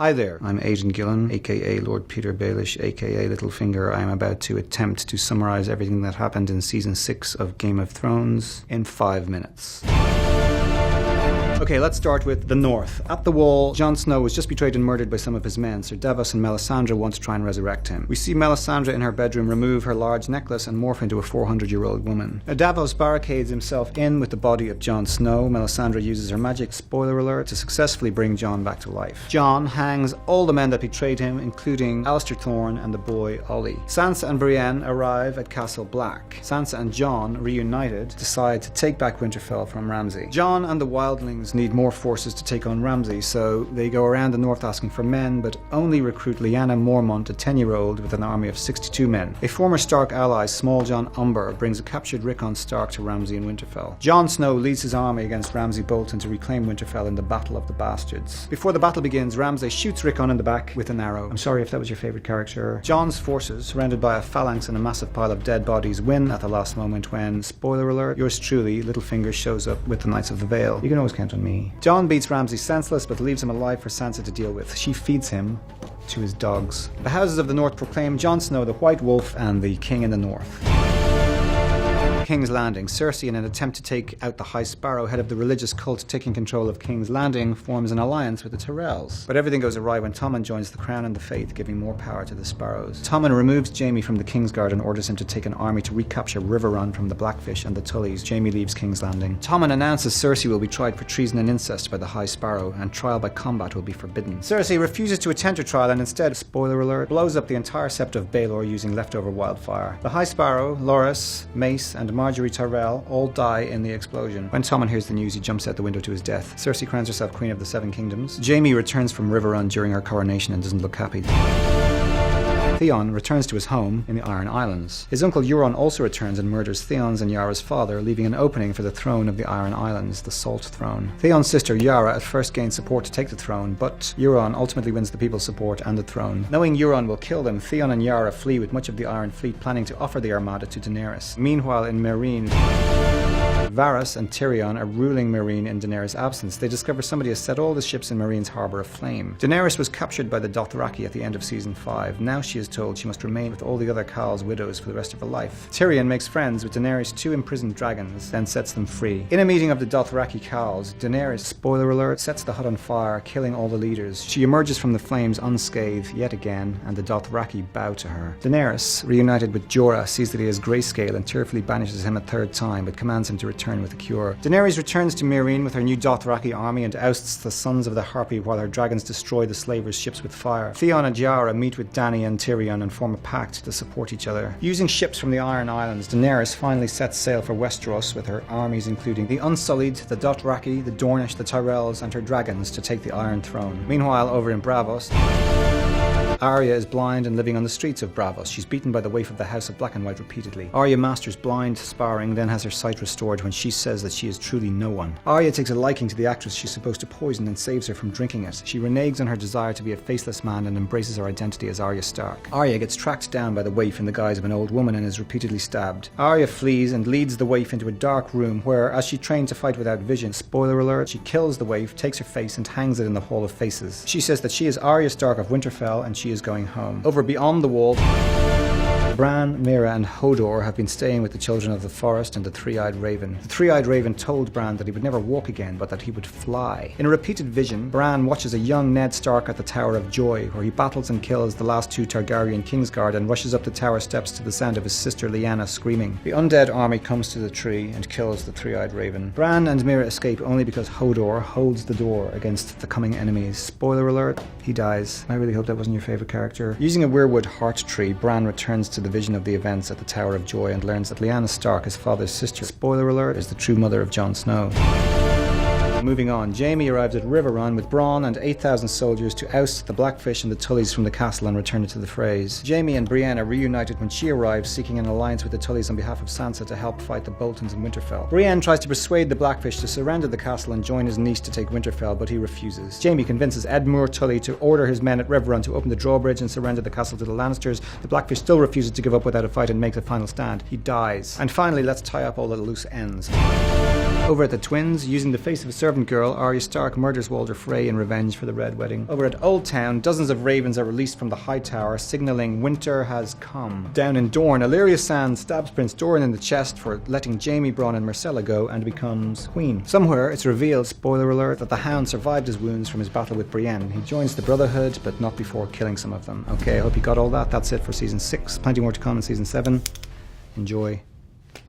Hi there, I'm Aidan Gillen, aka Lord Petyr Baelish, aka Littlefinger. I am about to attempt to summarize everything that happened in Season 6 of Game of Thrones in 5 minutes. Okay, let's start with the North. At the Wall, Jon Snow was just betrayed and murdered by some of his men. Sir Davos and Melisandre want to try and resurrect him. We see Melisandre in her bedroom remove her large necklace and morph into a 400-year-old woman. Davos barricades himself in with the body of Jon Snow. Melisandre uses her magic, spoiler alert, to successfully bring Jon back to life. Jon hangs all the men that betrayed him, including Alistair Thorne and the boy Ollie. Sansa and Brienne arrive at Castle Black. Sansa and Jon, reunited, decide to take back Winterfell from Ramsay. Jon and the wildlings need more forces to take on Ramsay, so they go around the north asking for men, but only recruit Lyanna Mormont, a 10-year-old with an army of 62 men. A former Stark ally, Small John Umber, brings a captured Rickon Stark to Ramsay in Winterfell. Jon Snow leads his army against Ramsay Bolton to reclaim Winterfell in the Battle of the Bastards. Before the battle begins, Ramsay shoots Rickon in the back with an arrow. I'm sorry if that was your favorite character. Jon's forces, surrounded by a phalanx and a massive pile of dead bodies, win at the last moment when, spoiler alert, yours truly, Littlefinger, shows up with the Knights of the Vale. You can always count on me. Jon beats Ramsay senseless, but leaves him alive for Sansa to deal with. She feeds him to his dogs. The Houses of the North proclaim Jon Snow the White Wolf and the King in the North. King's Landing. CERSEI, in an attempt to take out the High Sparrow, head of the religious cult taking control of King's Landing, forms an alliance with the Tyrells. But everything goes awry when Tommen joins the Crown and the Faith, giving more power to the Sparrows. Tommen removes Jaime from the Kingsguard and orders him to take an army to recapture RIVERRUN from the Blackfish and the Tullys. Jaime leaves King's Landing. Tommen announces Cersei will be tried for treason and incest by the High Sparrow, and trial by combat will be forbidden. Cersei refuses to attend her trial and instead, spoiler alert, blows up the entire sept of Baelor using leftover wildfire. The High Sparrow, Loras, Mace, and Marjorie Tyrell all die in the explosion. When Tommen hears the news, he jumps out the window to his death. Cersei crowns herself Queen of the Seven Kingdoms. Jaime returns from RIVERRUN during her coronation and doesn't look happy. Theon returns to his home in the Iron Islands. His uncle Euron also returns and murders Theon's and Yara's father, leaving an opening for the throne of the Iron Islands, the Salt Throne. Theon's sister Yara at first gains support to take the throne, but Euron ultimately wins the people's support and the throne. Knowing Euron will kill them, Theon and Yara flee with much of the Iron Fleet, planning to offer the Armada to Daenerys. Meanwhile, in Meereen, Varys and Tyrion are ruling Meereen in Daenerys' absence. They discover somebody has set all the ships in Meereen's harbour aflame. Daenerys was captured by the Dothraki at the end of Season 5. Now she is told she must remain with all the other Khal's widows for the rest of her life. Tyrion makes friends with Daenerys' 2 imprisoned dragons, then sets them free. In a meeting of the Dothraki Khals, Daenerys, spoiler alert, sets the hut on fire, killing all the leaders. She emerges from the flames unscathed yet again, and the Dothraki bow to her. Daenerys, reunited with Jorah, sees that he has grayscale and tearfully banishes him a 3rd time, but commands him to return with a cure. Daenerys returns to Meereen with her new Dothraki army and ousts the Sons of the Harpy while her dragons destroy the slavers' ships with fire. Theon and Yara meet with Dany and Tyrion and form a pact to support each other. Using ships from the Iron Islands, Daenerys finally sets sail for Westeros with her armies including the Unsullied, the Dothraki, the Dornish, the Tyrells, and her dragons to take the Iron Throne. Meanwhile, over in BRAAVOS, Arya is blind and living on the streets of BRAAVOS. She's beaten by the waif of the House of Black and White repeatedly. Arya masters blind sparring, then has her sight restored when she says that she is truly no one. Arya takes a liking to the actress she's supposed to poison and saves her from drinking it. She reneges on her desire to be a faceless man and embraces her identity as Arya Stark. Arya gets tracked down by the waif in the guise of an old woman and is repeatedly stabbed. Arya flees and leads the waif into a dark room where, as she trained to fight without vision, spoiler alert, she kills the waif, takes her face and hangs it in the Hall of Faces. She says that she is Arya Stark of Winterfell and she is going home. Over beyond the wall, Bran, Meera, and Hodor have been staying with the Children of the Forest and the Three-Eyed Raven. The Three-Eyed Raven told Bran that he would never walk again, but that he would fly. In a repeated vision, Bran watches a young Ned Stark at the Tower of Joy, where he battles and kills the last 2 Targaryen Kingsguard and rushes up the tower steps to the sound of his sister Lyanna screaming. The undead army comes to the tree and kills the Three-Eyed Raven. Bran and Meera escape only because Hodor holds the door against the coming enemies. Spoiler alert, he dies. I really hope that wasn't your favorite character. Using a weirwood heart tree, Bran returns to the vision of the events at the Tower of Joy and learns that Lyanna Stark, his father's sister, spoiler alert, is the true mother of Jon Snow. Moving on, Jaime arrives at RIVERRUN with Bronn and 8,000 soldiers to oust the Blackfish and the Tullys from the castle and return it to the Freys. Jaime and Brienne are reunited when she arrives, seeking an alliance with the Tullys on behalf of Sansa to help fight the Boltons in Winterfell. Brienne tries to persuade the Blackfish to surrender the castle and join his niece to take Winterfell, but he refuses. Jaime convinces Edmure Tully to order his men at RIVERRUN to open the drawbridge and surrender the castle to the Lannisters. The Blackfish still refuses to give up without a fight and makes a final stand. He dies. And finally, let's tie up all the loose ends. Over at the Twins, using the face of a servant girl, Arya Stark murders Walder Frey in revenge for the Red Wedding. Over at Old Town, dozens of ravens are released from the High Tower, signaling winter has come. Down in Dorne, Illyria Sand stabs Prince Doran in the chest for letting Jaime, Bronn and Myrcella go and becomes queen. Somewhere, it's revealed, spoiler alert, that the Hound survived his wounds from his battle with Brienne. He joins the Brotherhood, but not before killing some of them. Okay, I hope you got all that. That's it for Season 6. Plenty more to come in Season 7. Enjoy.